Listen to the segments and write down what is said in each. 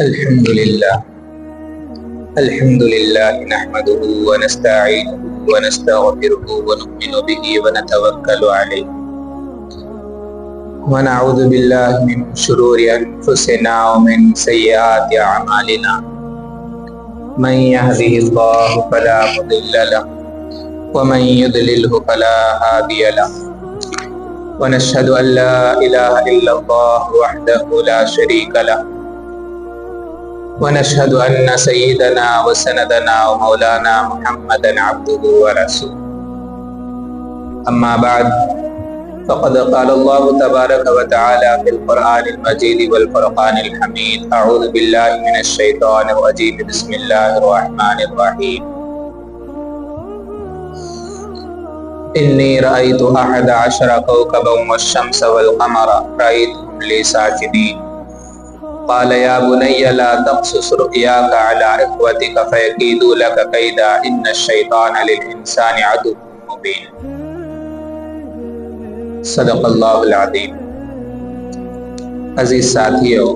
الحمد لله نحمده ونستعينه ونستغفره ونؤمن به ونتوكل عليه ونعوذ بالله من شرور أنفسنا ومن سيئات أعمالنا من يهده الله فلا مضل له ومن يضلله فلا هادي له ونشهد أن لا إله إلا الله وحده لا شريك له ونشهد أن سيدنا وسندنا ومولانا محمدا عبده ورسوله أما بعد فقد قال الله تبارك وتعالى في القرآن المجيد والفرقان الحميد أعوذ بالله من الشيطان الرجيم بسم الله الرحمن الرحيم إني رأيت 11 كوكبا والشمس والقمر رأيتهم لي ساجدين قال يا بني لا تقصص رؤياك على إخوتك فيكيدوا لك كيدا إن الشيطان للإنسان عدو مبين صدق اللہ العظیم۔ عزیز ساتھیو،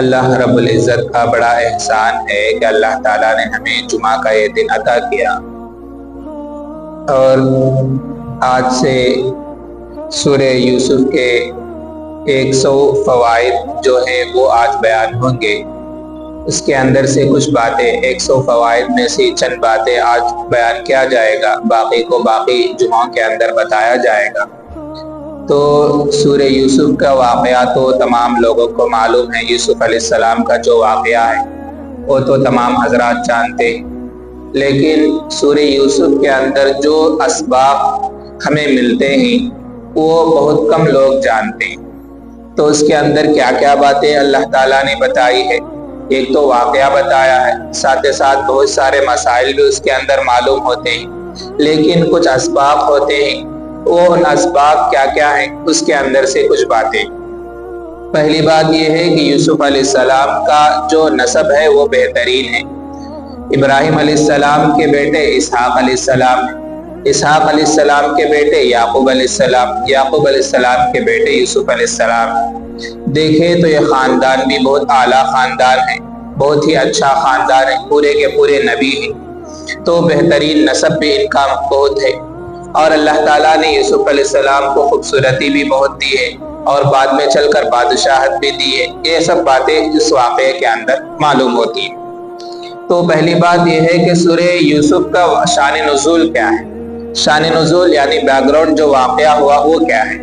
اللہ رب العزت کا بڑا احسان ہے کہ اللہ تعالیٰ نے ہمیں جمعہ کا یہ دن عطا کیا اور آج سے سورہ یوسف کے 100 فوائد جو ہیں وہ آج بیان ہوں گے۔ اس کے اندر سے کچھ باتیں 100 فوائد میں سے چند باتیں آج بیان کیا جائے گا، باقی کو باقی جمعوں کے اندر بتایا جائے گا۔ تو سورہ یوسف کا واقعہ تو تمام لوگوں کو معلوم ہے، یوسف علیہ السلام کا جو واقعہ ہے وہ تو تمام حضرات جانتے ہیں، لیکن سورہ یوسف کے اندر جو اسباق ہمیں ملتے ہیں وہ بہت کم لوگ جانتے ہیں۔ تو اس کے اندر کیا کیا باتیں اللہ تعالیٰ نے بتائی ہے، ایک تو واقعہ بتایا ہے، ساتھ ساتھ بہت سارے مسائل بھی اس کے اندر معلوم ہوتے ہیں، لیکن کچھ اسباق ہوتے ہیں، وہ ان اسباق کیا کیا ہیں اس کے اندر سے کچھ باتیں۔ پہلی بات یہ ہے کہ یوسف علیہ السلام کا جو نسب ہے وہ بہترین ہے۔ ابراہیم علیہ السلام کے بیٹے اسحاق علیہ السلام، اسحاق علیہ السلام کے بیٹے یعقوب علیہ السلام، یعقوب علیہ السلام کے بیٹے یوسف علیہ السلام۔ دیکھیں تو یہ خاندان بھی بہت اعلیٰ خاندان ہے، بہت ہی اچھا خاندان ہے، پورے کے پورے نبی ہیں، تو بہترین نسب بھی ان کا بہت ہے۔ اور اللہ تعالیٰ نے یوسف علیہ السلام کو خوبصورتی بھی بہت دی ہے اور بعد میں چل کر بادشاہت بھی دی ہے۔ یہ سب باتیں اس واقعے کے اندر معلوم ہوتی ہیں۔ تو پہلی بات یہ ہے کہ سورہ یوسف کا شان نزول کیا ہے، شان نزول یعنی بیک گراؤنڈ جو واقعہ ہوا وہ کیا ہے۔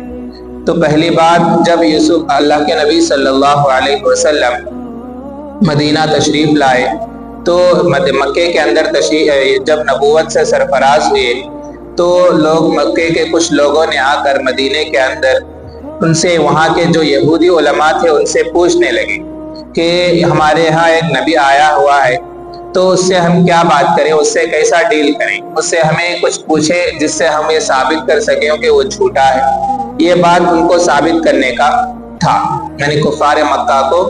تو پہلی بات، جب یوسف اللہ کے نبی صلی اللہ علیہ وسلم مدینہ تشریف لائے تو مکے کے اندر جب نبوت سے سرفراز ہوئے تو لوگ مکے کے کچھ لوگوں نے آ کر مدینے کے اندر ان سے، وہاں کے جو یہودی علماء تھے ان سے پوچھنے لگے کہ ہمارے یہاں ایک نبی آیا ہوا ہے تو اس سے ہم کیا بات کریں، اس سے کیسا ڈیل کریں، اس سے ہمیں کچھ پوچھے جس سے ہم یہ ثابت کر سکیں کہ وہ جھوٹا ہے۔ یہ بات ان کو ثابت کرنے کا تھا، یعنی کفار مکہ کو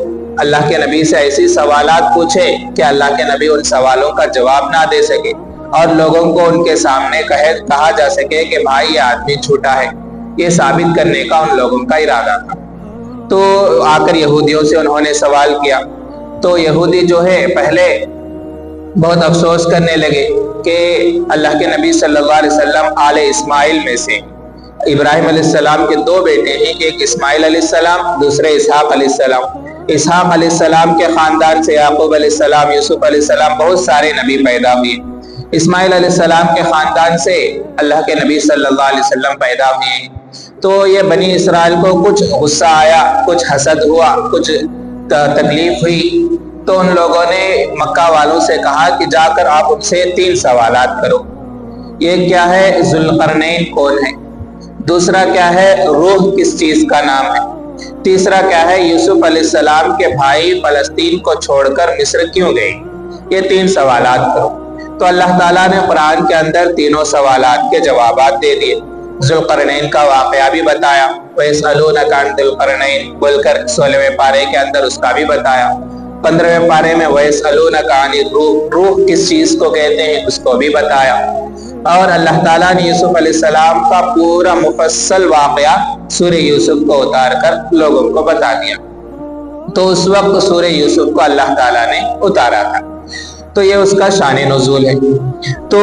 اللہ کے نبی سے ایسی سوالات پوچھے کہ اللہ کے نبی ان سوالوں کا جواب نہ دے سکے اور لوگوں کو ان کے سامنے کہا جا سکے کہ بھائی یہ آدمی جھوٹا ہے۔ یہ ثابت کرنے کا ان لوگوں کا ارادہ تھا۔ تو آ کر یہودیوں سے انہوں نے سوال کیا تو یہودی جو ہے پہلے بہت افسوس کرنے لگے کہ اللہ کے نبی صلی اللہ علیہ وسلم آل اسماعیل میں سے، ابراہیم علیہ السلام کے 2 بیٹے ہیں، ایک اسماعیل علیہ السلام، دوسرے اسحاق علیہ السلام۔ اسحاق علیہ السلام کے خاندان سے یعقوب علیہ السلام، یوسف علیہ السلام، بہت سارے نبی پیدا ہوئے۔ اسماعیل علیہ السلام کے خاندان سے اللہ کے نبی صلی اللہ علیہ وسلم پیدا ہوئے۔ تو یہ بنی اسرائیل کو کچھ غصہ آیا، کچھ حسد ہوا، کچھ تکلیف ہوئی، تو ان لوگوں نے مکہ والوں سے کہا کہ جا کر آپ ان سے 3 سوالات کرو۔ یہ کیا ہے، ذوالقرنین کون ہے، دوسرا کیا ہے روح کس چیز کا نام ہے، تیسرا کیا ہے یوسف علیہ السلام کے بھائی فلسطین کو چھوڑ کر مصر کیوں گئے۔ یہ 3 سوالات کرو۔ تو اللہ تعالیٰ نے قرآن کے اندر تینوں سوالات کے جوابات دے دیے۔ ذوالقرنین کا واقعہ بھی بتایا، وَيَسْأَلُونَكَ عَنِ ذِي الْقَرْنَيْنِ بول کر 16ویں پارے کے اندر اس کا بھی بتایا۔ 15ویں پارے میں وَيَسْأَلُونَكَ عَنِ الرُّوحِ، روح کس چیز کو کہتے ہیں اس کو بھی بتایا۔ اور اللہ تعالیٰ نے یوسف علیہ السلام کا پورا مفصل واقعہ سورہ یوسف کو اتار کر لوگوں کو بتا دیا۔ तो उस वक्त सूरह यूसुफ को अल्लाह ताला ने उतारा था। तो ये उसका शान नुज़ूल है। तो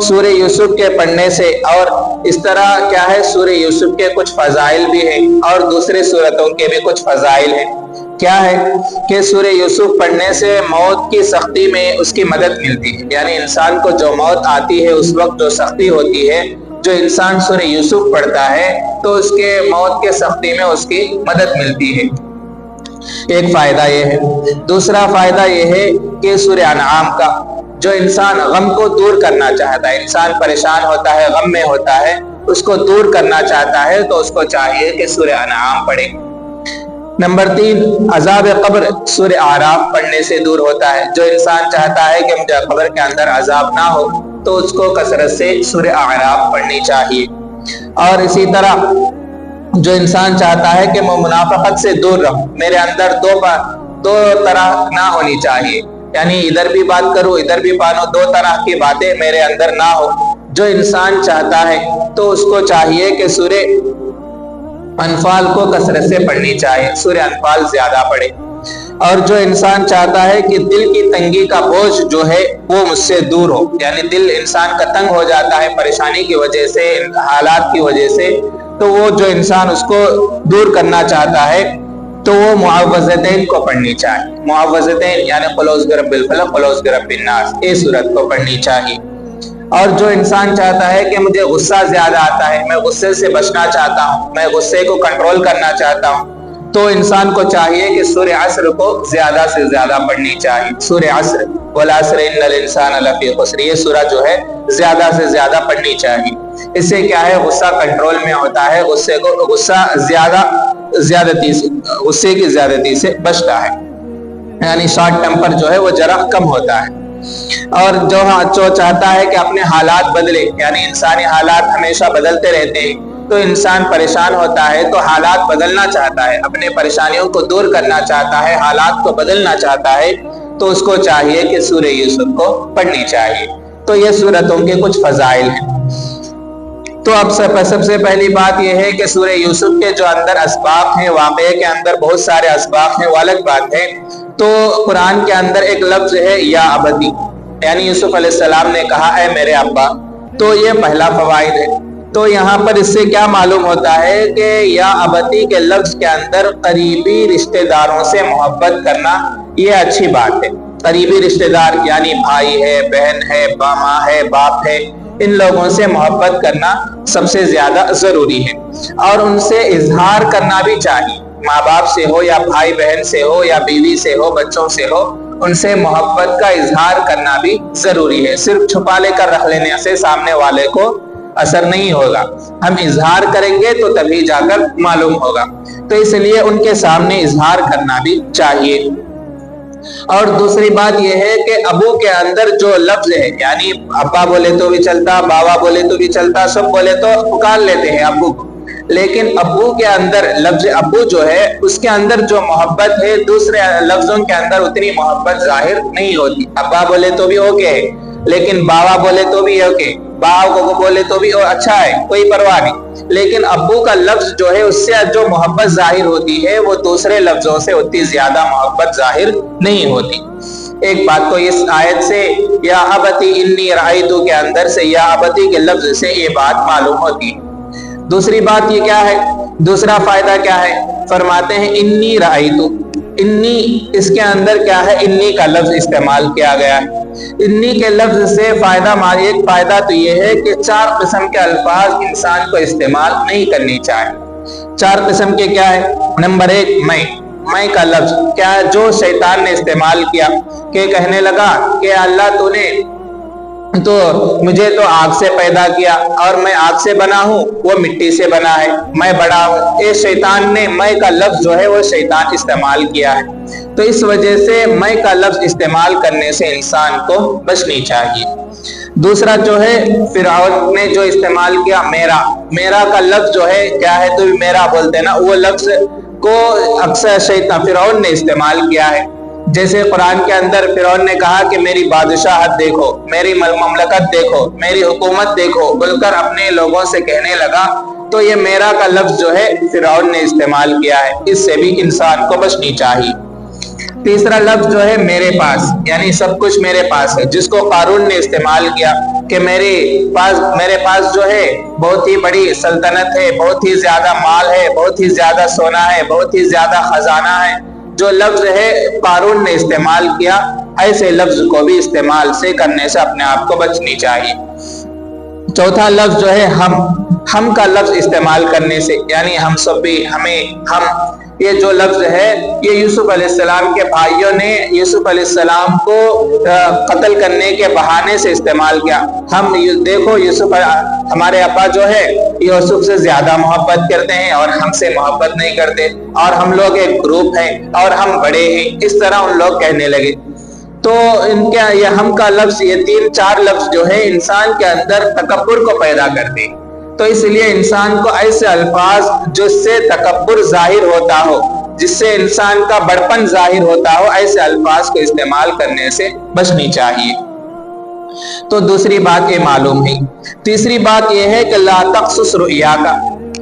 सूरह यूसुफ के पढ़ने से, और इस तरह क्या है, सूरह यूसुफ के कुछ फजाइल भी हैं और दूसरे सूरतों के भी कुछ फजाइल हैं। क्या है कि सूरह यूसुफ पढ़ने से मौत की सख्ती में उसकी मदद मिलती है, यानी इंसान को जो मौत आती है उस वक्त जो सख्ती होती है, जो इंसान सूरह यूसुफ पढ़ता है तो उसके मौत के सख्ती में उसकी मदद मिलती है। एक फायदा ये है। दूसरा फायदा ये है कि सूरह अनआम का, जो इंसान गम को दूर करना चाहता है, इंसान परेशान होता है, गम में होता है, उसको दूर करना चाहता है तो उसको चाहिए कि सूरह अनआम पढ़े। नंबर 3, अजाब कब्र सूरह आराफ पढ़ने से दूर होता है। जो इंसान चाहता है कि मुझे कब्र के अंदर अजाब ना हो तो उसको कसरत से सूरह आराफ पढ़नी चाहिए। और इसी तरह जो इंसान चाहता है कि मैं मुनाफिकत से दूर रहूं, मेरे अंदर दो तरह ना होनी चाहिए, यानी इधर भी बात करूं इधर भी मानो, दो तरह की बातें मेरे अंदर ना हो। जो इंसान चाहता है तो उसको चाहिए कि सूरह अनफाल को कसरत से पढ़नी चाहिए, सूरह अनफाल ज्यादा पढ़े। और जो इंसान चाहता है कि दिल की तंगी का बोझ जो है वो मुझसे दूर हो, यानी दिल इंसान का तंग हो जाता है परेशानी की वजह से, हालात की वजह से, तो वो जो इंसान उसको दूर करना चाहता है तो वो मुआवज़तैन को पढ़नी चाहिए। मुआवज़तैन यानी कुल औज़ु बिरब्बिल फलक, कुल औज़ु बिरब्बिन नास, इस सूरत को पढ़नी चाहिए। और जो इंसान चाहता है कि मुझे गुस्सा ज्यादा आता है, मैं गुस्से से बचना चाहता हूँ, मैं गुस्से को कंट्रोल करना चाहता हूँ, तो इंसान को चाहिए कि सूरह अस्र को ज्यादा से ज्यादा पढ़नी चाहिए। सूरह अस्र, वल अस्र इन्नल इंसान लफी खुस्र, ये सूरह जो है ज्यादा से ज्यादा पढ़नी चाहिए। इससे क्या है, गुस्सा कंट्रोल में होता है, गुस्सा गुस्से की ज्यादती से बचता है, यानी शॉर्ट टेम्पर जो है वो जरा कम होता है। और जो चाहता है कि अपने हालात बदले, यानी इंसानी हालात हमेशा बदलते रहते हैं, तो इंसान परेशान होता है तो हालात बदलना चाहता है, अपने परेशानियों को दूर करना चाहता है, हालात को बदलना चाहता है, तो उसको चाहिए कि सूरह यूसुफ को पढ़नी चाहिए। तो ये सूरतों के कुछ फजाइल हैं। तो अब सबसे पहली बात यह है कि सूरह यूसुफ के जो अंदर असबाब हैं, वाक़े के अंदर बहुत सारे असबाब हैं, वो अलग बात है। तो कुरान के अंदर एक लफ्ज है या अबदी, यानी यूसुफ अलैहिस्सलाम ने कहा है मेरे अब्बा, तो ये पहला फवाइद है। तो यहाँ पर इससे क्या मालूम होता है कि या अबदी के लफ्ज के अंदर करीबी रिश्तेदारों से मोहब्बत करना ये अच्छी बात है। करीबी रिश्तेदार यानी भाई है, बहन है, माँ है, बाप है, इन लोगों से मोहब्बत करना सबसे ज्यादा जरूरी है और उनसे इजहार करना भी चाहिए। माँ बाप से हो या भाई बहन से हो या बीवी से हो, बच्चों से हो, उनसे मोहब्बत का इजहार करना भी जरूरी है। सिर्फ छुपा लेकर रख लेने से सामने वाले को असर नहीं होगा, हम इजहार करेंगे तो तभी जाकर मालूम होगा। तो इसलिए उनके सामने इजहार करना भी चाहिए। और दूसरी बात यह है कि अबू के अंदर जो लफ्ज है, यानी अब्बा बोले तो भी चलता, बाबा बोले तो भी चलता, सब बोले तो पुकार लेते हैं अबू को, लेकिन अबू के अंदर लफ्ज अबू जो है उसके अंदर जो मोहब्बत है दूसरे लफ्जों के अंदर उतनी मोहब्बत जाहिर नहीं होती। अब्बा बोले तो भी ओके है, लेकिन बाबा बोले तो भी ओके, बाप को बोले तो भी अच्छा है, कोई परवाह नहीं, लेकिन अब्बू का लफ्ज जो है उससे जो मोहब्बत जाहिर होती है वो दूसरे लफ्जों से उतनी ज्यादा मोहब्बत जाहिर नहीं होती। एक बात तो इस आयत से या अबती इन्नी राइतु के अंदर से या अबती के लफ्ज से ये बात मालूम होती है। दूसरी बात ये क्या है, दूसरा फायदा क्या है, फरमाते हैं इन्नी राइतु, इन्नी इसके अंदर क्या है, इन्नी का लफ्ज इस्तेमाल किया गया है। इन्नी के लफ्ज से एक फायदा तो ये है कि 4 किस्म के अल्फाज इंसान को इस्तेमाल नहीं करनी चाहिए। 4 किस्म के क्या है, नंबर 1 मैं का लफ्ज क्या है, जो शैतान ने इस्तेमाल किया कि कहने लगा कि अल्लाह तूने तो मुझे तो आग से पैदा किया और मैं आग से बना हूँ, वो मिट्टी से बना है, मैं बड़ा हूँ। ये शैतान ने मैं का लफ्ज जो है वो शैतान इस्तेमाल किया है। तो इस वजह से मैं का लफ्ज इस्तेमाल करने से इंसान को बचनी चाहिए। दूसरा जो है फिरौन ने जो इस्तेमाल किया मेरा का लफ्ज जो है क्या है, तो मेरा बोलते हैं ना, वो लफ्ज को अक्सर शैतान फिरौन ने इस्तेमाल किया है। जैसे कुरान के अंदर फिरौन ने कहा कि मेरी बादशाहत देखो, मेरी ममलकत देखो, मेरी हुकूमत देखो, बोलकर अपने लोगों से कहने लगा تو یہ میرا کا لفظ جو ہے فرعون نے استعمال کیا ہے، اس سے بھی انسان کو بچنی چاہیے۔ تیسرا لفظ جو ہے میرے پاس، یعنی سب کچھ میرے پاس ہے، جس کو قارون نے استعمال کیا کہ میرے پاس جو ہے بہت ہی بڑی سلطنت ہے، بہت ہی زیادہ مال ہے، بہت ہی زیادہ سونا ہے، بہت ہی زیادہ خزانہ ہے۔ جو لفظ ہے قارون نے استعمال کیا، ایسے لفظ کو بھی استعمال سے کرنے سے اپنے آپ کو بچنی چاہیے۔ چوتھا لفظ جو ہے ہم کا لفظ استعمال کرنے سے، یعنی ہم سب بھی، ہم، یہ جو لفظ ہے یہ یوسف علیہ السلام کے بھائیوں نے یوسف علیہ السلام کو قتل کرنے کے بہانے سے استعمال کیا۔ ہم دیکھو، ہمارے ابا جو ہے یوسف سے زیادہ محبت کرتے ہیں اور ہم سے محبت نہیں کرتے، اور ہم لوگ ایک گروپ ہیں اور ہم بڑے ہیں، اس طرح ان لوگ کہنے لگے۔ تو ان کے یہ ہم کا لفظ، یہ 3-4 لفظ جو ہے انسان کے اندر تکبر کو پیدا کرتے ہیں۔ تو اس لیے انسان کو ایسے الفاظ جس سے تکبر ظاہر ہوتا ہو، جس سے انسان کا بڑپن ظاہر ہوتا ہو، ایسے الفاظ کو استعمال کرنے سے بچنی چاہیے۔ تو دوسری بات یہ معلوم ہے۔ تیسری بات یہ ہے کہ لا تقصص رؤیاک،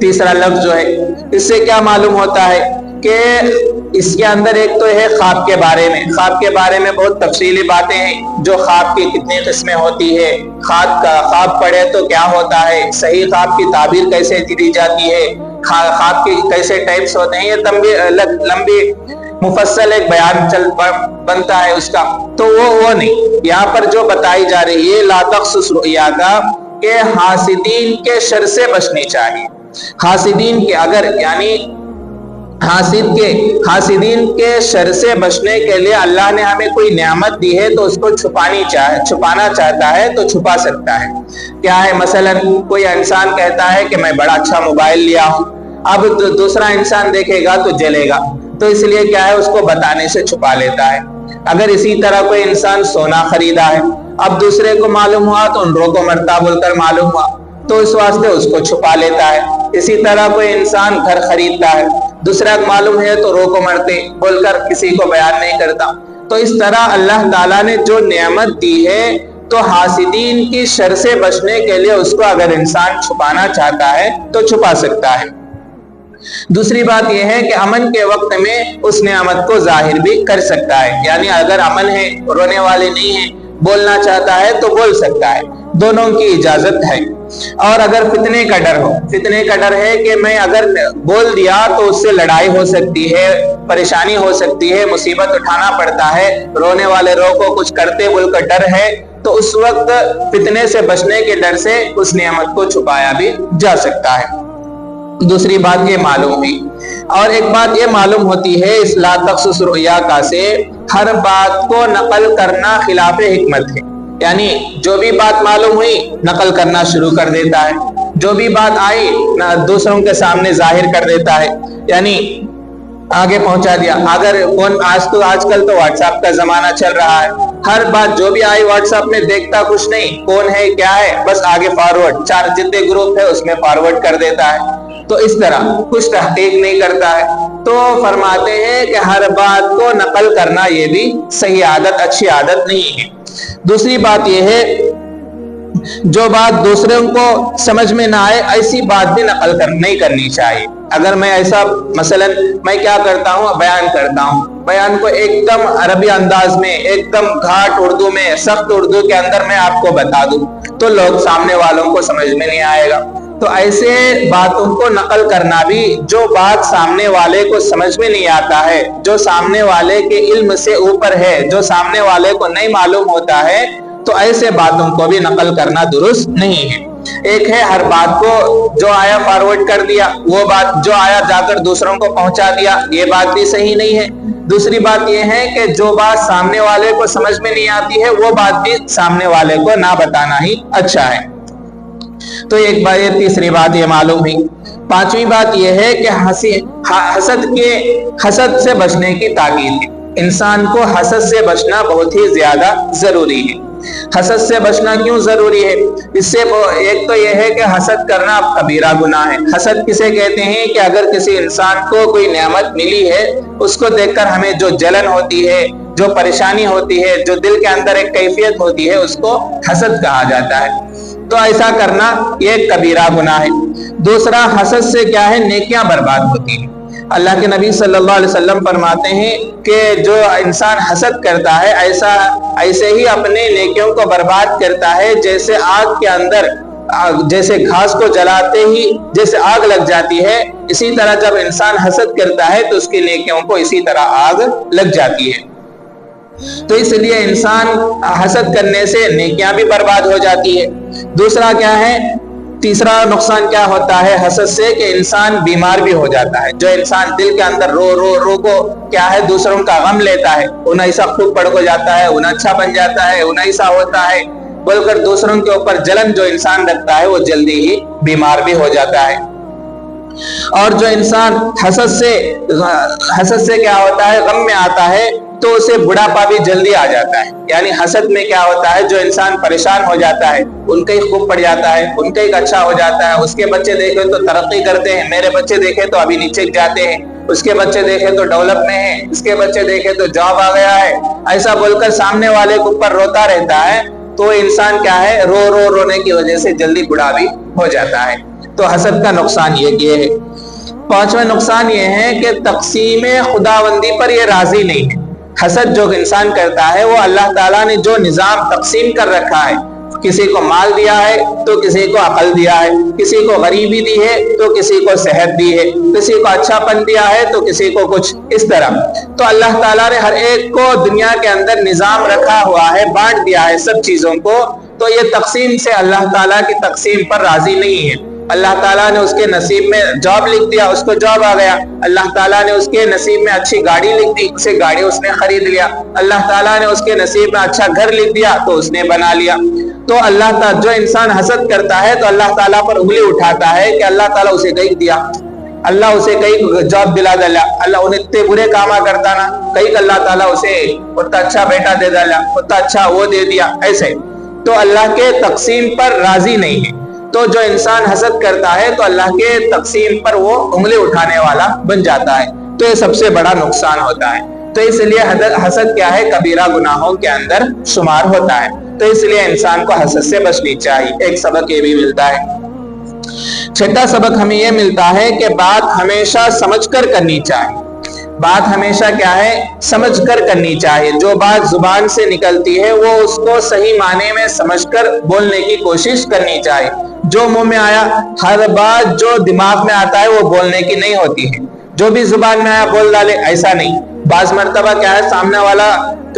تیسرا لفظ جو ہے اس سے کیا معلوم ہوتا ہے کہ اس کے اندر ایک تو ہے خواب کے بارے میں، خواب کے بارے میں بہت تفصیلی باتیں ہیں، جو خواب کی کتنی قسمیں ہوتی ہے، خواب پڑھے تو کیا ہوتا ہے، صحیح خواب کی تعبیر کیسے دی جاتی ہے، خواب کے کیسے ٹائپس ہوتے ہیں، یہ لمبی مفصل ایک بیان بنتا ہے اس کا۔ تو وہ نہیں، یہاں پر جو بتائی جا رہی ہے لا تقصص رؤیاک، کہ حاسدین کے شر سے بچنی چاہیے۔ حاسدین کے یعنی حاسدین کے شر سے بچنے کے لیے اللہ نے ہمیں کوئی نعمت دی ہے تو اس کو چھپانا چاہتا ہے تو چھپا سکتا ہے۔ کیا ہے، مثلا کوئی انسان کہتا ہے کہ میں بڑا اچھا موبائل لیا ہوں، اب دوسرا انسان دیکھے گا تو جلے گا، تو اس لیے کیا ہے، اس کو بتانے سے چھپا لیتا ہے۔ اگر اسی طرح کوئی انسان سونا خریدا ہے، اب دوسرے کو معلوم ہوا تو ان روکو مرتا بول کر معلوم ہوا، تو اس واسطے اس کو چھپا لیتا ہے۔ اسی طرح کوئی انسان گھر خریدتا ہے، دوسرا معلوم ہے تو روکو مرتے بول کر کسی کو بیان نہیں کرتا۔ تو اس طرح اللہ تعالیٰ نے جو نعمت دی ہے، تو حاسدین کی شر سے بچنے کے لیے اس کو اگر انسان چھپانا چاہتا ہے تو چھپا سکتا ہے۔ دوسری بات یہ ہے کہ امن کے وقت میں اس نعمت کو ظاہر بھی کر سکتا ہے، یعنی اگر امن ہے، رونے والے نہیں ہیں، بولنا چاہتا ہے تو بول سکتا ہے، دونوں کی اجازت ہے۔ اور اگر فتنے کا ڈر ہے کہ میں اگر بول دیا تو اس سے لڑائی ہو سکتی ہے، پریشانی ہو سکتی ہے، مصیبت اٹھانا پڑتا ہے، رونے والے کو کچھ کرتے بول کر ڈر ہے، تو اس وقت فتنے سے بچنے کے ڈر سے اس نعمت کو چھپایا بھی جا سکتا ہے۔ دوسری بات یہ معلوم ہوئی، اور ایک بات یہ معلوم ہوتی ہے اس لا تقصص رؤیاک سے، ہر بات کو نقل کرنا خلاف حکمت ہے، یعنی جو بھی بات معلوم ہوئی نقل کرنا شروع کر دیتا ہے، جو بھی بات آئی دوسروں کے سامنے ظاہر کر دیتا ہے، یعنی آگے پہنچا دیا۔ اگر آج کل تو واٹس ایپ کا زمانہ چل رہا ہے، ہر بات جو بھی آئی واٹس ایپ میں دیکھتا کچھ نہیں، کون ہے کیا ہے، بس آگے فارورڈ، 4 جتنے گروپ ہے اس میں فارورڈ کر دیتا ہے، تو اس طرح کچھ تحقیق نہیں کرتا ہے۔ تو فرماتے ہیں کہ ہر بات کو نقل کرنا یہ بھی صحیح عادت، اچھی عادت نہیں ہے۔ دوسری بات یہ ہے، جو بات دوسروں کو سمجھ میں نہ آئے ایسی بات بھی نقل نہیں کرنی چاہیے۔ اگر میں ایسا مثلا میں کیا کرتا ہوں، بیان کو ایک دم عربی انداز میں، ایک دم گھاٹ اردو میں، سخت اردو کے اندر میں آپ کو بتا دوں تو لوگ سامنے والوں کو سمجھ میں نہیں آئے گا۔ تو ایسے باتوں کو نقل کرنا بھی، جو بات سامنے والے کو سمجھ میں نہیں آتا ہے، جو سامنے والے کے علم سے اوپر ہے، جو سامنے والے کو نہیں معلوم ہوتا ہے، تو ایسے باتوں کو بھی نقل کرنا درست نہیں ہے۔ ایک ہے ہر بات کو جو آیا فارورڈ کر دیا، وہ بات جو آیا جا کر دوسروں کو پہنچا دیا، یہ بات بھی صحیح نہیں ہے۔ دوسری بات یہ ہے کہ جو بات سامنے والے کو سمجھ میں نہیں آتی ہے، وہ بات بھی سامنے والے کو نہ بتانا ہی اچھا ہے۔ تو ایک بات یہ، تیسری بات یہ معلوم ہوئی۔ پانچویں بات یہ ہے کہ حسد سے بچنے کی تاکید ہے۔ انسان کو حسد سے بچنا بہت ہی زیادہ ضروری ہے۔ حسد سے بچنا کیوں ضروری ہے؟ اس سے ایک تو یہ ہے کہ حسد کرنا کبیرہ گناہ ہے۔ حسد کسے کہتے ہیں کہ اگر کسی انسان کو کوئی نعمت ملی ہے، اس کو دیکھ کر ہمیں جو جلن ہوتی ہے، جو پریشانی ہوتی ہے، جو دل کے اندر ایک کیفیت ہوتی ہے، اس کو حسد کہا جاتا ہے۔ तो ऐसा करना ये एक कबीरा गुनाह है। दूसरा, हसद से क्या है, नेकियां बर्बाद होती हैं। अल्लाह के नबी सल्लल्लाहु अलैहि वसल्लम फरमाते हैं कि जो इंसान हसद करता है ऐसे ही अपने नेकियों को बर्बाद करता है, जैसे आग के अंदर जैसे घास को जलाते ही जैसे आग लग जाती है, इसी तरह जब इंसान हसद करता है तो उसकी नेकियों को इसी तरह आग लग जाती है। तो इसलिए इंसान हसद करने से नेकियां भी बर्बाद हो जाती है। दूसरा क्या है, तीसरा नुकसान क्या होता है हसद से, कि इंसान बीमार भी हो जाता है। जो इंसान दिल के अंदर रो को क्या है दूसरों का गम लेता है, उन्हें ऐसा खूब पड़ को जाता है, उन्हें अच्छा बन जाता है, उन्हें ऐसा होता है बोलकर दूसरों के ऊपर जलन जो इंसान रखता है वो जल्दी ही बीमार भी हो जाता है। और जो इंसान हसद से क्या होता है, गम में आता है तो उसे बुढ़ापा भी जल्दी आ जाता है। यानी हसद में क्या होता है, जो इंसान परेशान हो जाता है उनका ही खूब पड़ जाता है, उनका ही अच्छा हो जाता है। उसके बच्चे देखे तो तरक्की करते हैं, मेरे बच्चे देखे तो अभी नीचे जाते हैं, उसके बच्चे देखे तो डेवलप में है, उसके बच्चे देखे तो जॉब आ गया है, ऐसा बोलकर सामने वाले के ऊपर रोता रहता है। तो इंसान क्या है, रोने की वजह से जल्दी बुढ़ा भी हो जाता है। तो हसद का नुकसान ये है। पांचवा नुकसान ये है कि तकसीम खुदाबंदी पर ये राजी नहीं है। हसद जो इंसान करता है वो अल्लाह ताला ने जो निजाम तकसीम कर रखा है, किसी को माल दिया है तो किसी को अकल दिया है, किसी को गरीबी दी है तो किसी को सेहत दी है, किसी को अच्छापन दिया है तो किसी को कुछ इस तरह। तो अल्लाह ताला ने हर एक को दुनिया के अंदर निजाम रखा हुआ है, बांट दिया है सब चीजों को। तो ये तकसीम से अल्लाह ताला की तकसीम पर राजी नहीं है। अल्लाह ताला ने उसके नसीब में जॉब लिख दिया, उसको जॉब आ गया। अल्लाह ताला ने उसके नसीब में अच्छी गाड़ी लिख दी, उसे गाड़ी उसने खरीद लिया। अल्लाह ताला ने उसके नसीब में अच्छा घर लिख दिया तो उसने बना लिया। तो अल्लाह ताला, जो इंसान हसद करता है तो अल्लाह ताला पर उंगली उठाता है कि अल्लाह ताला उसे कहीं दिया, अल्लाह उसे कहीं जॉब दिला दिला, अल्लाह उन्हें इतने बुरे काम करता ना, कहीं अल्लाह ताला उसे उतना अच्छा बेटा दे डाला, उतना अच्छा वो दे दिया, ऐसे। तो अल्लाह के तकसीम पर राजी नहीं है। तो जो इंसान हसद करता है तो अल्लाह के तकसीम पर वो उंगली उठाने वाला बन जाता है। तो ये सबसे बड़ा नुकसान होता है। तो इसलिए हसद क्या है, कबीरा गुनाहों के अंदर शुमार होता है। तो इसलिए इंसान को हसद से बचनी चाहिए। एक सबक ये भी मिलता है। छठा सबक हमें ये मिलता है कि बात हमेशा समझकर करनी चाहिए। बात हमेशा क्या है, समझकर करनी चाहिए। जो बात जुबान से निकलती है वो उसको सही माने में समझकर बोलने की कोशिश करनी चाहिए। जो मुंह में आया, हर बात जो दिमाग में आता है वो बोलने की नहीं होती है। जो भी जुबान में आया बोल डाले, ऐसा नहीं। बाज मर्तबा क्या है, सामने वाला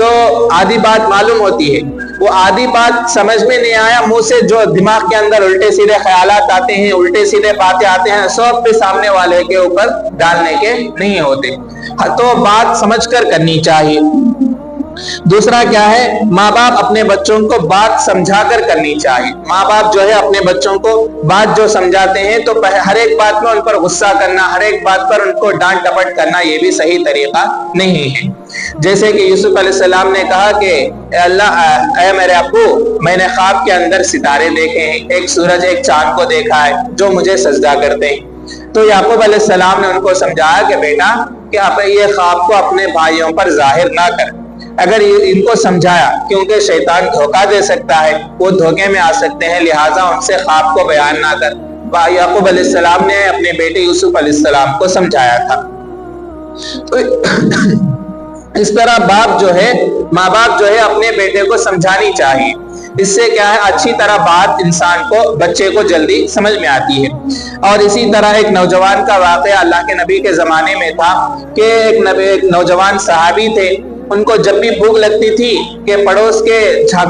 को आधी बात मालूम होती है, वो आधी बात समझ में नहीं आया, मुंह से जो दिमाग के अंदर उल्टे सीधे ख्यालात आते हैं, उल्टे सीधे बातें आते हैं, सब पे सामने वाले के ऊपर डालने के नहीं होते। तो बात समझकर करनी चाहिए। दूसरा क्या है, माँ बाप अपने बच्चों को बात समझाकर करनी चाहिए। माँ बाप जो है अपने बच्चों को बात जो समझाते हैं तो हर एक बात में उन पर गुस्सा करना, हर एक बात पर उनको डांट डपट करना, ये भी सही तरीका नहीं है। जैसे कि यूसुफ अलैहिस्सलाम ने कहा कि अल्लाह, ऐ मेरे अब्बू, मैंने ख्वाब के अंदर सितारे देखे हैं, एक सूरज एक चांद को देखा है जो मुझे सजदा करते हैं। तो याकूब अलैहिस्सलाम ने उनको समझाया कि बेटा, कि आप ये ख्वाब को अपने भाइयों पर जाहिर ना कर। अगर इनको समझाया, क्योंकि शैतान धोखा दे सकता है, वो धोखे में आ सकते हैं, लिहाजा उनसे ख्वाब को बयान ना कर। याकूब अलैहिस्सलाम ने अपने बेटे यूसुफ अलैहिस्सलाम को समझाया था। तो इस तरह माँ बाप जो है अपने बेटे को समझानी चाहिए। इससे क्या है, अच्छी तरह बात इंसान को, बच्चे को जल्दी समझ में आती है। और इसी तरह एक नौजवान का वाकया अल्लाह के नबी के जमाने में था कि एक नौजवान सहाबी थे। उनको जब भी भूख लगती थी कि पड़ोस के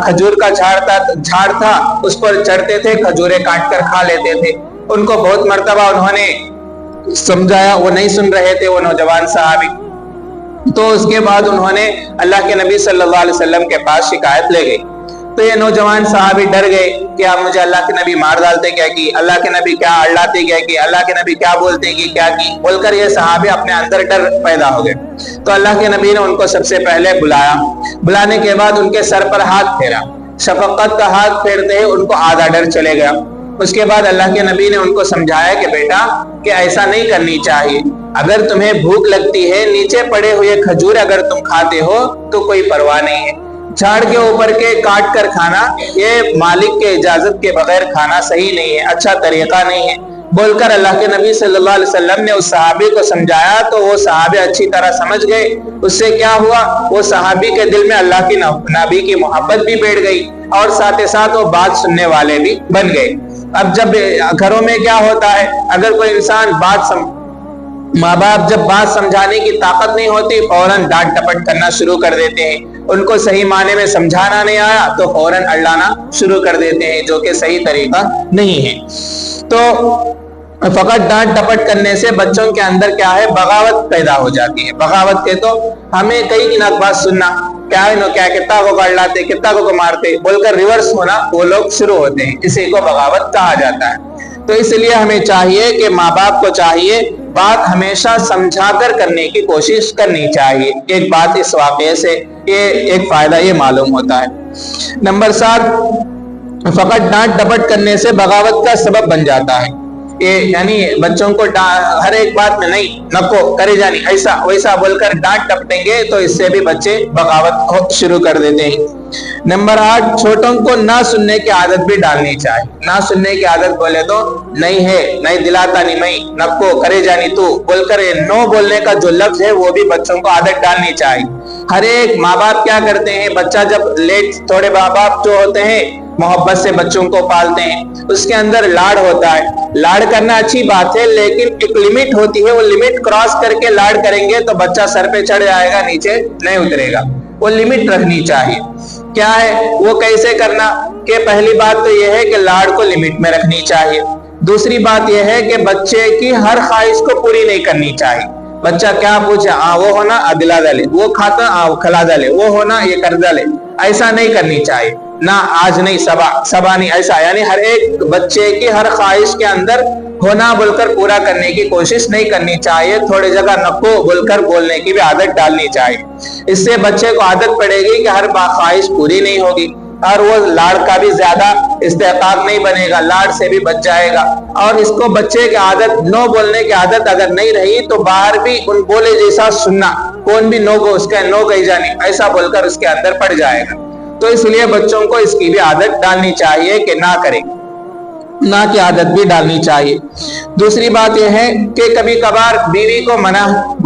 खजूर का झाड़ था, उस पर चढ़ते थे, खजूरें काट कर खा लेते थे। उनको बहुत मर्तबा उन्होंने समझाया, वो नहीं सुन रहे थे, वो नौजवान सहाबी। तो उसके बाद उन्होंने अल्लाह के नबी सल्लल्लाहु अलैहि वसल्लम के पास शिकायत ले गई। तो ये नौजवान साहबी डर गए कि आप मुझे अल्लाह के नबी मार डालते क्या, की अल्लाह के नबी क्या अल्लाते क्या, की अल्लाह के नबी क्या बोलते कि क्या की, बोलकर ये सहाबी अपने अंदर डर पैदा हो गए। तो अल्लाह के नबी ने उनको सबसे पहले बुलाया। बुलाने के बाद उनके सर पर हाथ फेरा। शफकत का हाथ फेरते ही उनको आधा डर चले गया। उसके बाद अल्लाह के नबी ने उनको समझाया कि बेटा, कि ऐसा नहीं करनी चाहिए। अगर तुम्हें भूख लगती है, नीचे पड़े हुए खजूर अगर तुम खाते हो तो कोई परवाह नहीं है, झाड़ के ऊपर के काट कर खाना, ये मालिक के इजाजत के बगैर खाना सही नहीं है, अच्छा तरीका नहीं है बोलकर अल्लाह के नबी सल्लल्लाहु अलैहि वसल्लम ने उस सहाबी को समझाया। तो वो सहाबी अच्छी तरह समझ गए। उससे क्या हुआ, वो सहाबी के दिल में अल्लाह की नबी की मोहब्बत भी बैठ गई और साथ ही साथ वो बात सुनने वाले भी बन गए। अब जब घरों में क्या होता है, अगर कोई इंसान माँ बाप जब बात समझाने की ताकत नहीं होती फौरन डांट डपट करना शुरू कर देते हैं। उनको सही माने में समझाना नहीं आया तो फौरन अड़ाना शुरू कर देते हैं, जो कि सही तरीका नहीं है। तो फकत डांट डपट करने से बच्चों के अंदर क्या है, बगावत पैदा हो जाती है। बगावत के तो हमें कई दिनों बात सुनना, क्या है क्या कितना को कर लाते, कितना को मारते बोलकर रिवर्स होना वो लोग शुरू होते हैं, इसी को बगावत कहा जाता है। तो इसलिए हमें चाहिए कि माँ बाप को चाहिए बात हमेशा समझाकर करने की कोशिश करनी चाहिए। एक बात इस वाकये से ये एक फायदा ये मालूम होता है। नंबर 7, फकत डांट डपट करने से बगावत का सबब बन जाता है। ये यानी बच्चों को हर एक बात में नहीं नको करे जानी ऐसा वैसा बोलकर डांट डपटेंगे तो इससे भी बच्चे बगावत शुरू कर देते हैं। नंबर 8, छोटों को ना सुनने की आदत भी डालनी चाहिए। ना सुनने की आदत बोले तो नहीं है, नहीं दिलाता नहीं मैं, नको करे जानी तू बोलकर नो बोलने का जो लफ्ज है वो भी बच्चों को आदत डालनी चाहिए। हर एक माँ बाप क्या करते हैं, बच्चा जब थोड़े माँ बाप जो होते हैं मोहब्बत से बच्चों को पालते हैं, उसके अंदर लाड़ होता है। लाड़ करना अच्छी बात है, लेकिन एक लिमिट होती है, वो लिमिट क्रॉस करके लाड़ करेंगे तो बच्चा सर पे चढ़ जाएगा, नीचे नहीं उतरेगा। वो लिमिट रखनी चाहिए। क्या है वो कैसे करना, कि पहली बात तो यह है कि लाड़ को लिमिट में रखनी चाहिए। दूसरी बात यह है कि बच्चे की हर ख्वाहिश को पूरी नहीं करनी चाहिए। बच्चा क्या पूछे वो होना दिला डाले, वो खाता खिला डाले, वो होना ये कर डाले, ऐसा नहीं करनी चाहिए ना। आज नहीं सबा नहीं ऐसा, यानी हर एक बच्चे की हर ख्वाहिश के अंदर होना बोलकर पूरा करने की कोशिश नहीं करनी चाहिए। थोड़ी जगह नको बोलकर बोलने की भी आदत डालनी चाहिए। इससे बच्चे को आदत पड़ेगी कि हर ख्वाहिश पूरी नहीं होगी और वो लाड़ का भी ज्यादा इस्तेकाक नहीं बनेगा, लाड़ से भी बच जाएगा। और इसको बच्चे की आदत नो बोलने की आदत अगर नहीं रही तो बाहर भी उन बोले जैसा सुनना, कौन भी नो को उसका नो कही जानी ऐसा बोलकर उसके अंदर पड़ जाएगा। तो इसलिए बच्चों को इसकी भी आदत डालनी चाहिए कि ना करें, ना की आदत भी डालनी चाहिए। दूसरी बात यह है कि कभी कभार बीवी को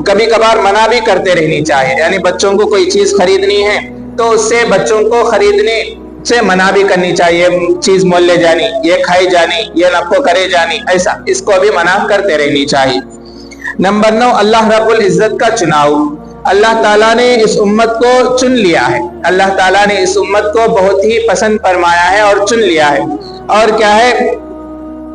कभी कभार मना भी करते रहनी चाहिए। यानी बच्चों को कोई चीज खरीदनी है तो उससे बच्चों को खरीदने से मना भी करनी चाहिए। चीज मोल ले जानी, ये खाई जानी, ये नको करे जानी, ऐसा इसको भी मना करते रहनी चाहिए। नंबर 9, अल्लाह रब्बुल इज्जत का चुनाव। अल्लाह ताला ने इस उम्मत को चुन लिया है। अल्लाह ताला ने इस उम्मत को बहुत ही पसंद फरमाया है और चुन लिया है। और क्या है,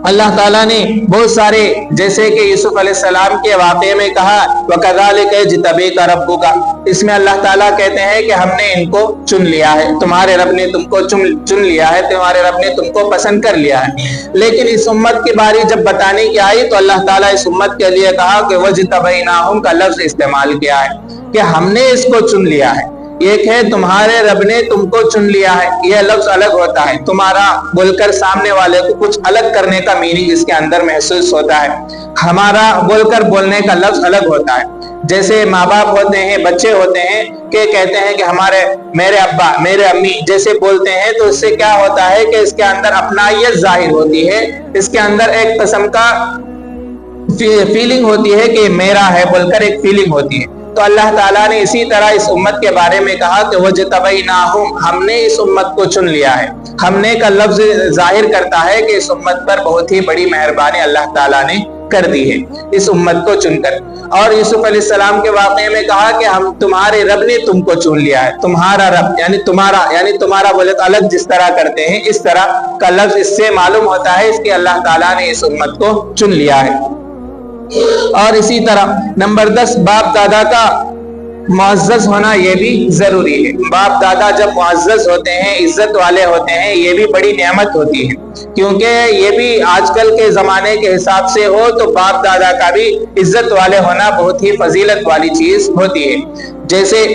अल्लाह ताला ने बहुत सारे, जैसे कि यूसुफ अलैहिस्सलाम के वाक़े में कहा वकज़ालिका यज्तबीका रब्बुका, इसमें अल्लाह ताला कहते हैं कि हमने इनको चुन लिया है, तुम्हारे रब ने तुमको चुन लिया है, तुम्हारे रब ने तुमको पसंद कर लिया है। लेकिन इस उम्मत की बारी जब बताने की आई तो अल्लाह ताला इस उम्मत के लिए कहा कि वज्तबैनाहुम का लफ्ज इस्तेमाल किया है कि हमने इसको चुन लिया है। एक है तुम्हारे रब ने तुमको चुन लिया है, यह लफ्ज अलग होता है। तुम्हारा बोलकर सामने वाले को कुछ अलग करने का मीनिंग इसके अंदर महसूस होता है। हमारा बोलकर बोलने का लफ्ज अलग होता है। जैसे माँ बाप होते हैं, बच्चे होते हैं कि कहते हैं कि मेरे अब्बा मेरे अम्मी जैसे बोलते हैं, तो इससे क्या होता है कि इसके अंदर अपनाइयत जाहिर होती है, इसके अंदर एक किस्म का फीलिंग होती है कि मेरा है बोलकर एक फीलिंग होती है। तो अल्लाह ताला ने इसी तरह इस उम्मत के बारे में कहा कि वज्तबैनाहुम, हमने इस उम्मत को चुन लिया है। हमने का लफ्ज जाहिर करता है कि इस उम्मत पर बहुत ही बड़ी मेहरबानी अल्लाह ताला ने कर दी है इस उम्मत को चुनकर। और यूसुफ अलैहिस्सलाम के वाक़े में कहा कि हम तुम्हारे रब ने तुमको चुन लिया है। तुम्हारा रब यानी तुम्हारा बोले तो अलग जिस तरह करते हैं, इस तरह का लफ्ज इससे मालूम होता है इसके अल्लाह ताला ने इस उम्मत को चुन लिया है। और इसी तरह नंबर 10, बाप दादा का मुअज़्ज़ज़ होना ये भी जरूरी है। बाप दादा जब मुअज़्ज़ज़ होते हैं, इज्जत वाले होते हैं, ये भी बड़ी नेमत होती है, क्योंकि ये भी आजकल के जमाने के हिसाब से हो तो बाप दादा का भी इज्जत वाले होना बहुत ही फजीलत वाली चीज होती है। जैसे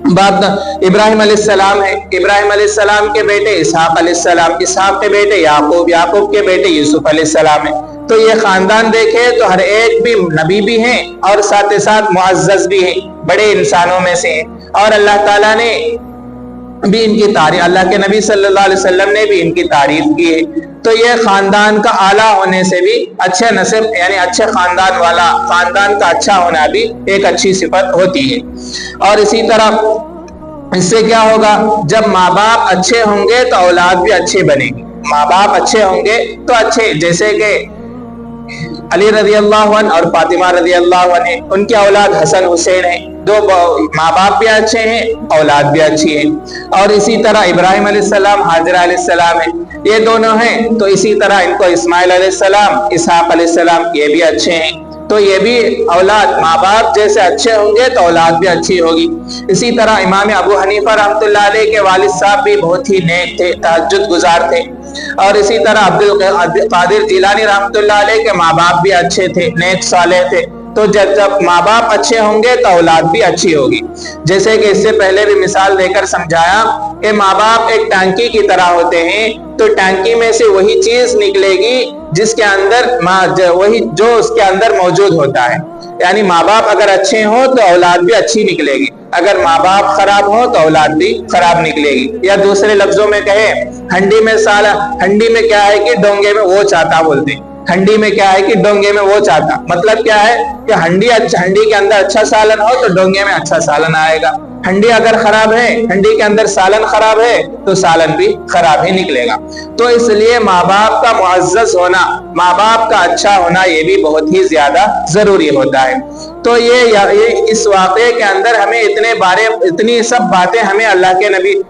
बाप इब्राहिम अलैहिस्सलाम है, इब्राहिम अलैहिस्सलाम के बेटे इसहाक अलैहिस्सलाम, इसहाक के बेटे याकूब, याकूब के बेटे यूसुफ अलैहिस्सलाम है। तो ये खानदान देखे तो हर एक भी नबी भी हैं और साथ ही साथ मुअज़्ज़ज़ भी हैं, बड़े इंसानों में से हैं। और अल्लाह ताला ने بھی इनकी तारीफ, अल्लाह के नबी सल्लल्लाहु अलैहि वसल्लम ने भी इनकी तारीफ की है। तो ये खानदान का आला होने से भी अच्छे नस्ब यानी अच्छे खानदान वाला, खानदान का अच्छा होना भी एक अच्छी सिफत होती है। और इसी तरह इससे क्या होगा, जब माँ बाप अच्छे होंगे तो औलाद भी अच्छे बनेगी। माँ बाप अच्छे होंगे तो अच्छे, जैसे कि अली रजी अल्लाह अन्हु और फातिमा रजी अल्लाह अन्हा, उनकी औलाद हसन हुसैन है। दो माँ बाप भी अच्छे हैं, औलाद भी अच्छी है। और इसी तरह इब्राहिम अलैहिस्सलाम, हाजिरा अलैहिस्सलाम है, ये दोनों हैं। तो इसी तरह इनको इस्माइल अलैहिस्सलाम, इसहाक अलैहिस्सलाम, ये भी अच्छे हैं। तो ये भी औलाद माँ बाप जैसे अच्छे होंगे तो औलाद भी अच्छी होगी। इसी तरह इमाम अबू हनीफा रहमतुल्लाह अलैह के वालिद साहब भी बहुत ही नेक थे, तहज्जुद गुजार थे। और इसी तरह अब्दुल कादिर जिलानी रहमतुल्लाह अलैह के माँ बाप भी अच्छे थे, नेक सालेह थे। तो जब माँ बाप अच्छे होंगे तो औलाद भी अच्छी होगी। जैसे कि इससे पहले भी मिसाल देकर समझाया कि माँ बाप एक टंकी की तरह होते हैं, तो टंकी में से वही चीज निकलेगी जिसके अंदर वही जो उसके अंदर मौजूद होता है। यानी माँ बाप अगर अच्छे हों तो औलाद भी अच्छी निकलेगी, अगर माँ बाप खराब हो तो औलाद भी खराब निकलेगी। या दूसरे लफ्जों में कहे, हंडी में क्या है कि डोंगे में वो चाहता बोलते हैं। हंडी में क्या है कि डोंगे में वो चाहता, मतलब क्या है कि हंडी के अंदर अच्छा सालन हो तो डोंगे में अच्छा सालन आएगा। हंडी अगर खराब है, हंडी के अंदर सालन खराब है तो सालन भी खराब ही निकलेगा। तो इसलिए माँ बाप का मुअज़्ज़ज़ होना, माँ बाप का अच्छा होना, ये भी बहुत ही ज्यादा जरूरी होता है। तो ये इस वाक़े के अंदर हमें इतनी सब बातें हमें अल्लाह के नबी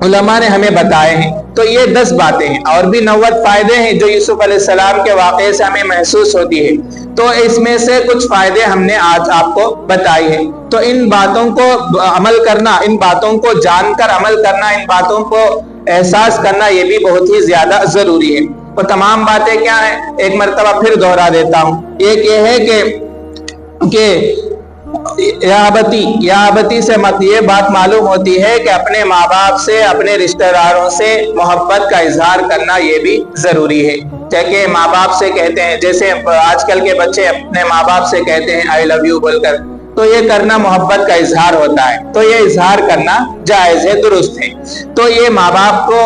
उलमा ने हमें बताए हैं। तो ये 10 बातें हैं, और भी 90 फायदे हैं जो यूसुफ अलैहिस्सलाम के वाक़े से हमें महसूस होती है। तो इसमें से कुछ फायदे हमने आज आपको बताए हैं। तो इन बातों को अमल करना, इन बातों को जानकर अमल करना, इन बातों को एहसास करना, ये भी बहुत ही ज्यादा जरूरी है। तो तमाम बातें क्या है, एक मरतबा फिर दोहरा देता हूँ। एक ये है कि याबती से मत ये बात मालूम होती है कि अपने माँ बाप से, अपने रिश्तेदारों से मोहब्बत का इजहार करना ये भी जरूरी है। कि माँ बाप से कहते हैं, जैसे आजकल के बच्चे अपने माँ बाप से कहते हैं आई लव यू बोलकर, तो ये करना मोहब्बत का इजहार होता है। तो ये इजहार करना जायज है, दुरुस्त है। तो ये माँ बाप को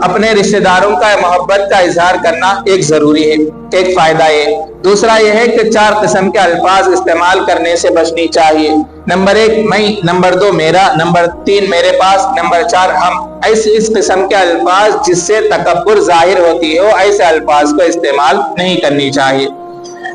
अपने रिश्तेदारों का मोहब्बत का इजहार करना एक जरूरी है, एक फायदा है। दूसरा यह है कि 4 किस्म के अल्फाज इस्तेमाल करने से बचनी चाहिए। नंबर 1 मैं, नंबर 2 मेरा, नंबर 3 मेरे पास, नंबर 4 हम। ऐसे इस किस्म के अल्फाज जिससे तकब्बुर जाहिर होती हो, ऐसे अल्फाज को इस्तेमाल नहीं करनी चाहिए।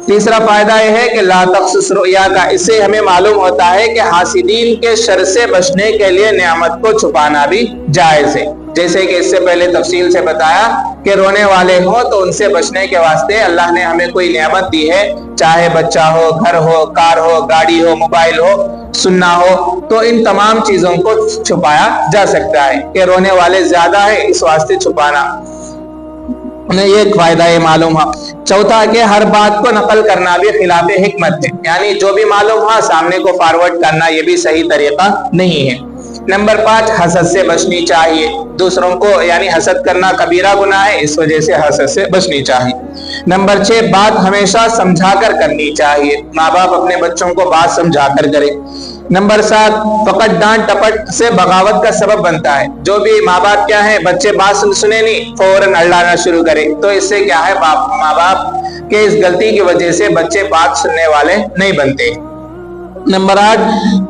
तीसरा फायदा यह है कि ला तख्सुस रुया का, इससे हमें मालूम होता है कि हासिदीन के शर से बचने के लिए नियामत को छुपाना भी जायज है। जैसे कि इससे पहले तफसील से बताया कि रोने वाले हो तो उनसे बचने के वास्ते अल्लाह ने हमें कोई नियामत दी है, चाहे बच्चा हो, घर हो, कार हो, गाड़ी हो, मोबाइल हो, सुनना हो, तो इन तमाम चीजों को छुपाया जा सकता है कि रोने वाले ज्यादा है, इस वास्ते छुपाना उन्हें ये एक फायदा ये मालूम है। चौथा कि हर बात को नकल करना भी खिलाफ हिकमत है, यानी जो भी मालूम हुआ सामने को फॉरवर्ड करना ये भी सही तरीका नहीं है। नंबर 5 हसद से बचनी चाहिए, दूसरों को यानी हसद करना कबीरा गुनाह है, इस वजह से हसद से बचनी चाहिए। नंबर 6 बात हमेशा समझाकर करनी चाहिए, माँ बाप अपने बच्चों को बात समझाकर करे। नंबर 7 फकत डांट टपट से बगावत का सबब बनता है, जो भी माँ बाप क्या है, बच्चे बात सुने नहीं फौरन अड़ाना शुरू करे, तो इससे क्या है माँ बाप के इस गलती की वजह से बच्चे बात सुनने वाले नहीं बनते। नंबर 8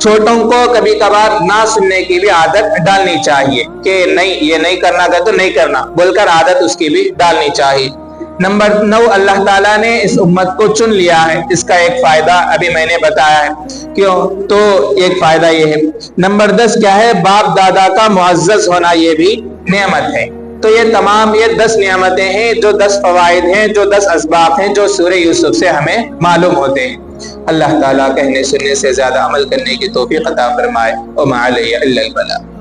छोटों को कभी कभार ना सुनने की भी आदत डालनी चाहिए कि नहीं ये नहीं करना तो नहीं करना बोलकर आदत उसकी भी डालनी चाहिए। नंबर 9 अल्लाह ताला ने इस उम्मत को चुन लिया है, इसका एक फायदा अभी मैंने बताया है, क्यों तो एक फायदा ये है। नंबर 10 क्या है, बाप दादा का मुअज़्ज़ज़ होना ये भी नेमत है। तो ये तमाम ये 10 नियामतें हैं, जो 10 फवाइद हैं, जो 10 असबाब हैं जो सूरह यूसुफ से हमें मालूम होते हैं। अल्लाह ताला कहने सुनने से ज्यादा अमल करने की तौफीक अता फरमाए। और मा अलैहि इल्लल बलाग।